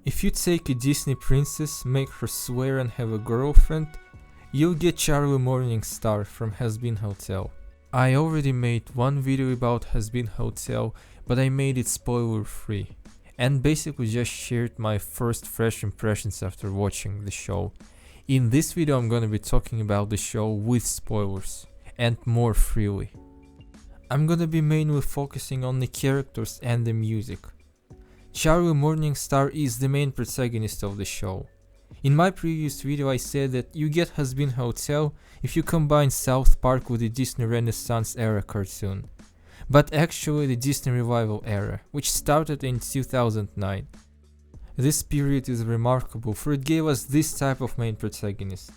If you take a Disney princess, make her swear and have a girlfriend, you'll get Charlie Morningstar from Hazbin Hotel. I already made one video about Hazbin Hotel, but I made it spoiler free, and basically just shared my first fresh impressions after watching the show. In this video I'm gonna be talking about the show with spoilers, and more freely. I'm gonna be mainly focusing on the characters and the music. Charlie Morningstar is the main protagonist of the show. In my previous video I said that you get Hazbin Hotel if you combine South Park with the Disney Renaissance era cartoon, but actually the Disney Revival era, which started in 2009. This period is remarkable for it gave us this type of main protagonist.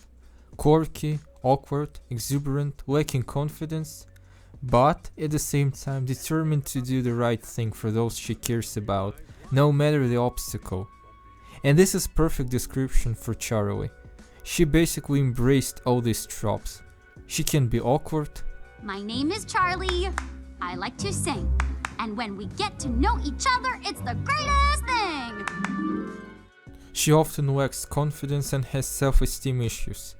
Quirky, awkward, exuberant, lacking confidence, but at the same time determined to do the right thing for those she cares about, no matter the obstacle. And this is perfect description for Charlie. She basically embraced all these tropes. She can be awkward. My name is Charlie. I like to sing. And when we get to know each other, it's the greatest thing. She often lacks confidence and has self-esteem issues.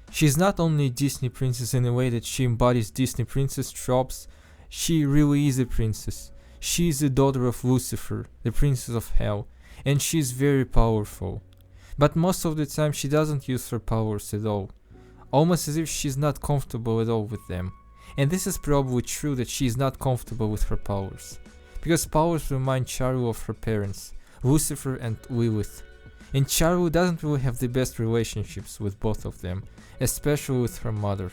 She's not only a Disney princess in a way that she embodies Disney princess tropes, she really is a princess. She is the daughter of Lucifer, the princess of hell, and she is very powerful. But most of the time she doesn't use her powers at all, almost as if she's not comfortable at all with them. And this is probably true that she is not comfortable with her powers, because powers remind Charlie of her parents, Lucifer and Lilith. And Charlie doesn't really have the best relationships with both of them, especially with her mother.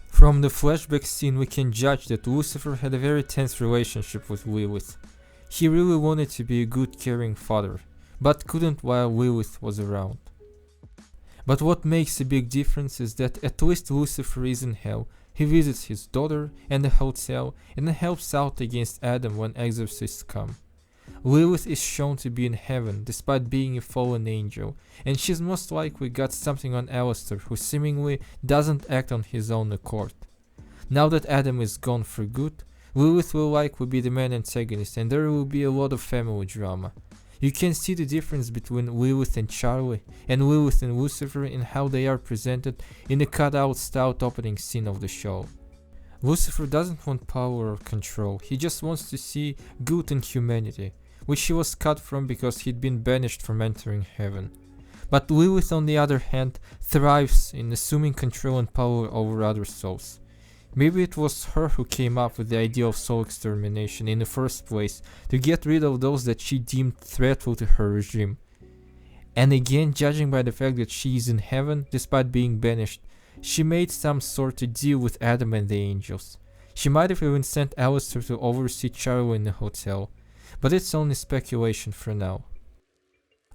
From the flashback scene we can judge that Lucifer had a very tense relationship with Lilith. He really wanted to be a good caring father, but couldn't while Lilith was around. But what makes a big difference is that at least Lucifer is in hell. He visits his daughter and the hotel and helps out against Adam when exorcists come. Lilith is shown to be in heaven despite being a fallen angel, and she's most likely got something on Alistair, who seemingly doesn't act on his own accord. Now that Adam is gone for good, Lilith will likely be the main antagonist and there will be a lot of family drama. You can see the difference between Lilith and Charlie and Lilith and Lucifer in how they are presented in the cut-out styled opening scene of the show. Lucifer doesn't want power or control, he just wants to see good in humanity, which he was cut from because he'd been banished from entering heaven. But Lilith on the other hand thrives in assuming control and power over other souls. Maybe it was her who came up with the idea of soul extermination in the first place, to get rid of those that she deemed threatful to her regime. And again, judging by the fact that she is in heaven despite being banished, she made some sort of deal with Adam and the angels. She might have even sent Alistair to oversee Charlie in the hotel, but it's only speculation for now.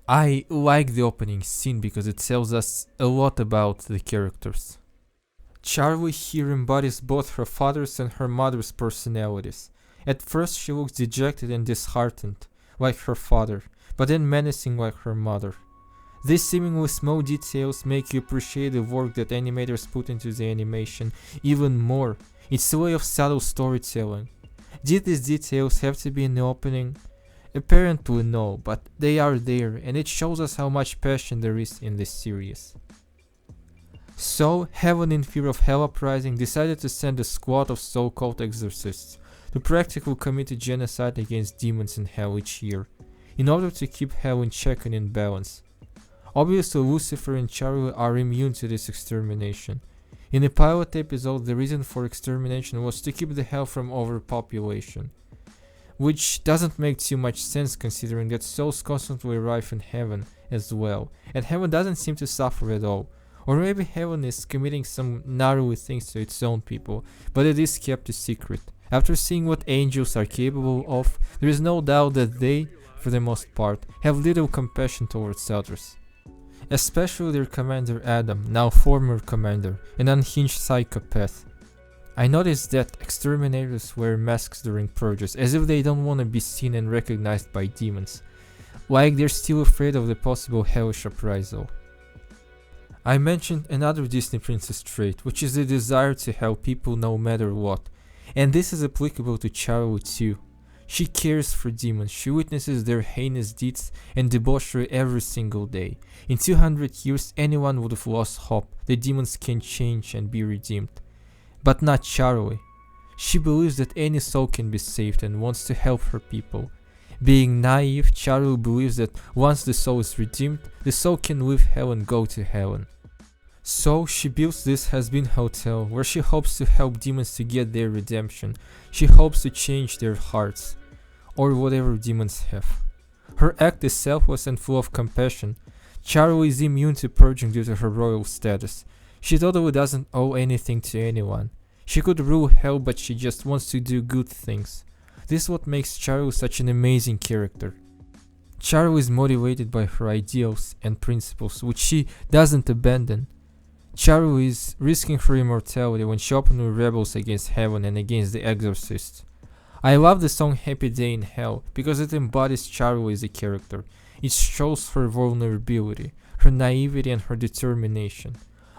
I like the opening scene because it tells us a lot about the characters. Charlie here embodies both her father's and her mother's personalities. At first she looks dejected and disheartened, like her father, but then menacing like her mother. These seemingly small details make you appreciate the work that animators put into the animation even more. It's a way of subtle storytelling. Did these details have to be in the opening? Apparently no, but they are there, and it shows us how much passion there is in this series. So, Heaven in fear of Hell Uprising decided to send a squad of so-called exorcists to practically commit a genocide against demons in Hell each year, in order to keep Hell in check and in balance. Obviously Lucifer and Charlie are immune to this extermination. In the pilot episode the reason for extermination was to keep the Hell from overpopulation, which doesn't make too much sense considering that souls constantly arrive in Heaven as well, and Heaven doesn't seem to suffer at all. Or maybe Heaven is committing some gnarly things to its own people, but it is kept a secret. After seeing what angels are capable of, there is no doubt that they, for the most part, have little compassion towards others. Especially their commander Adam, now former commander, an unhinged psychopath. I noticed that exterminators wear masks during purges, as if they don't want to be seen and recognized by demons, like they're still afraid of the possible hellish reprisal. I mentioned another Disney princess trait, which is the desire to help people no matter what, and this is applicable to Charlie too. She cares for demons, she witnesses their heinous deeds and debauchery every single day. In 200 years, anyone would have lost hope that demons can change and be redeemed. But not Charlie. She believes that any soul can be saved and wants to help her people. Being naive, Charlie believes that once the soul is redeemed, the soul can leave hell and go to heaven. So she builds this Hazbin Hotel where she hopes to help demons to get their redemption. She hopes to change their hearts, or whatever demons have. Her act is selfless and full of compassion. Charlie is immune to purging due to her royal status. She totally doesn't owe anything to anyone. She could rule hell, but she just wants to do good things. This is what makes Charlie such an amazing character. Charlie is motivated by her ideals and principles, which she doesn't abandon. Charlie is risking her immortality when she openly rebels against heaven and against the exorcist. I love the song Happy Day in Hell because it embodies Charlie as a character. It shows her vulnerability, her naivety and her determination.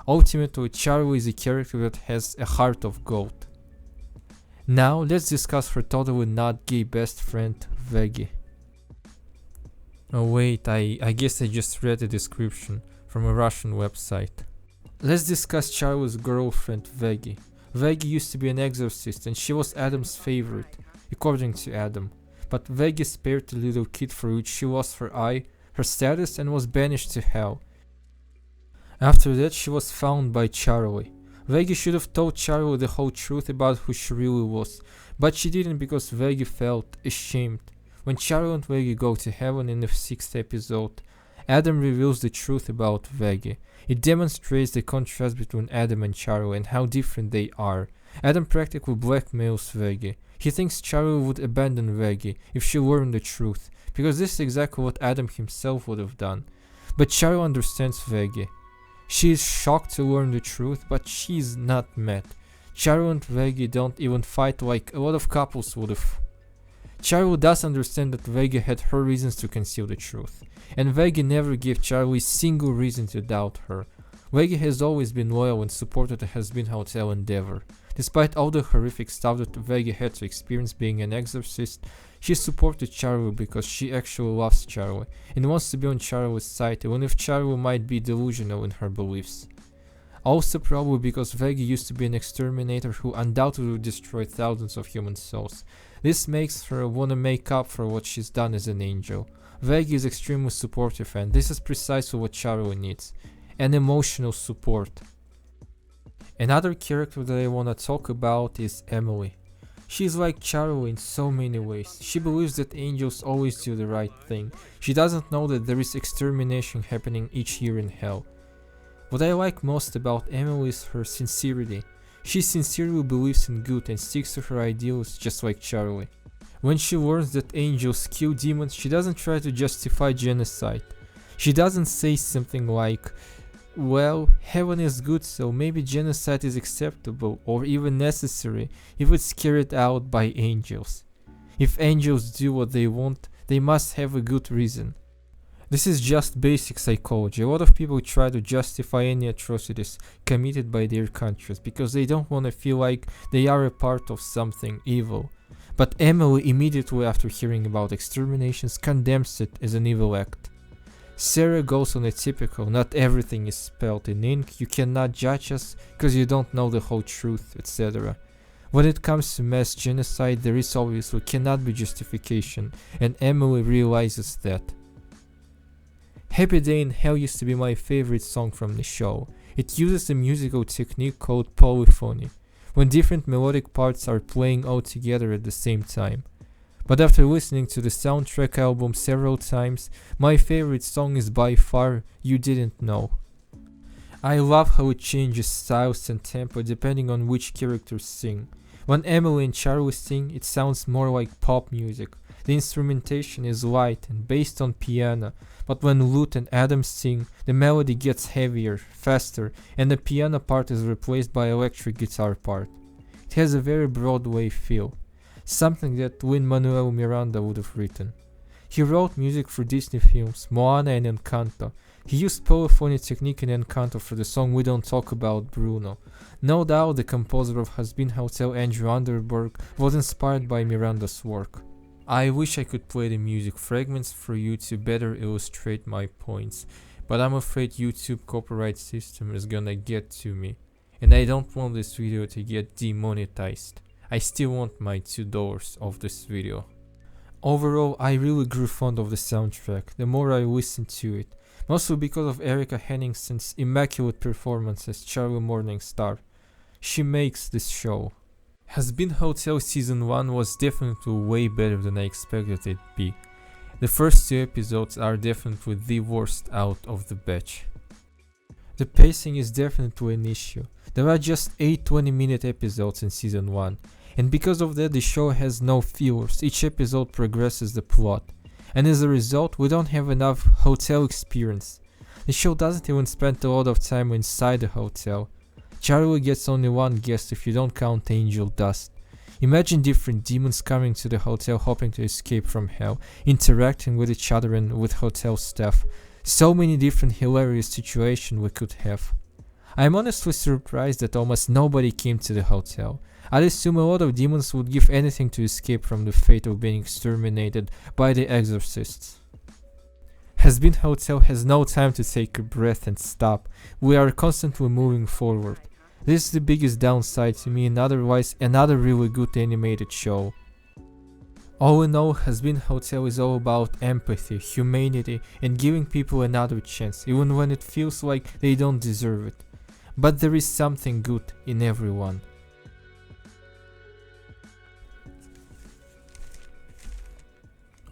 Ultimately, Charlie is a character that has a heart of gold. Now, let's discuss her totally not gay best friend, Veggie. Oh wait, I guess I just read the description from a Russian website. Let's discuss Charlie's girlfriend, Veggie. Veggie used to be an exorcist and she was Adam's favorite, according to Adam. But Veggie spared the little kid for which she lost her eye, her status and was banished to hell. After that she was found by Charlie. Veggie should have told Charlie the whole truth about who she really was, but she didn't because Veggie felt ashamed. When Charlie and Veggie go to heaven in the 6th episode, Adam reveals the truth about Veggie. It demonstrates the contrast between Adam and Charlie and how different they are. Adam practically blackmails Veggie. He thinks Charlie would abandon Veggie if she learned the truth, because this is exactly what Adam himself would have done. But Charlie understands Veggie. She is shocked to learn the truth, but she is not mad. Charlie and Veggie don't even fight like a lot of couples would have. Charlie does understand that Veggie had her reasons to conceal the truth, and Veggie never gave Charlie a single reason to doubt her. Veggie has always been loyal and supported the Hazbin Hotel endeavor. Despite all the horrific stuff that Veggie had to experience being an exorcist, she supported Charlie because she actually loves Charlie and wants to be on Charlie's side even if Charlie might be delusional in her beliefs. Also probably because Veggie used to be an exterminator who undoubtedly destroyed thousands of human souls. This makes her wanna make up for what she's done as an angel. Veggie is extremely supportive and this is precisely what Charlie needs. An emotional support. Another character that I wanna talk about is Emily. She's like Charlie in so many ways. She believes that angels always do the right thing. She doesn't know that there is extermination happening each year in hell. What I like most about Emily is her sincerity. She sincerely believes in good and sticks to her ideals just like Charlie. When she learns that angels kill demons, she doesn't try to justify genocide. She doesn't say something like, well, heaven is good, so maybe genocide is acceptable or even necessary if it's carried out by angels. If angels do what they want, they must have a good reason. This is just basic psychology. A lot of people try to justify any atrocities committed by their countries because they don't want to feel like they are a part of something evil. But Emily, immediately after hearing about exterminations, condemns it as an evil act. Sarah goes on a typical, not everything is spelled in ink, you cannot judge us because you don't know the whole truth, etc. When it comes to mass genocide, there is obviously cannot be justification, and Emily realizes that. Happy Day in Hell used to be my favorite song from the show. It uses a musical technique called polyphony, when different melodic parts are playing all together at the same time. But after listening to the soundtrack album several times, my favorite song is by far You Didn't Know. I love how it changes styles and tempo depending on which characters sing. When Emily and Charlie sing, it sounds more like pop music. The instrumentation is light and based on piano, but when Lute and Adam sing, the melody gets heavier, faster, and the piano part is replaced by electric guitar part. It has a very Broadway feel, something that Lin-Manuel Miranda would have written. He wrote music for Disney films, Moana and Encanto. He used polyphony technique in Encanto for the song We Don't Talk About Bruno. No doubt the composer of Hazbin Hotel, Andrew Underberg, was inspired by Miranda's work. I wish I could play the music fragments for you to better illustrate my points, but I'm afraid YouTube copyright system is gonna get to me, and I don't want this video to get demonetized. I still want my $2 of this video. Overall, I really grew fond of the soundtrack the more I listened to it, mostly because of Erica Henningsen's immaculate performance as Charlie Morningstar. She makes this show. Hazbin Hotel Season 1 was definitely way better than I expected it to be. The first 2 episodes are definitely the worst out of the batch. The pacing is definitely an issue. There are just 8 20-minute episodes in Season 1, and because of that the show has no fillers. Each episode progresses the plot, and as a result we don't have enough hotel experience. The show doesn't even spend a lot of time inside the hotel. Charlie gets only one guest if you don't count Angel Dust. Imagine different demons coming to the hotel hoping to escape from hell, interacting with each other and with hotel staff. So many different hilarious situations we could have. I'm honestly surprised that almost nobody came to the hotel. I'd assume a lot of demons would give anything to escape from the fate of being exterminated by the exorcists. Hazbin Hotel has no time to take a breath and stop. We are constantly moving forward. This is the biggest downside to me and otherwise another really good animated show. All in all, Hazbin Hotel is all about empathy, humanity, and giving people another chance, even when it feels like they don't deserve it. But there is something good in everyone.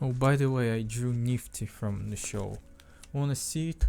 Oh, by the way, I drew Nifty from the show. Wanna see it?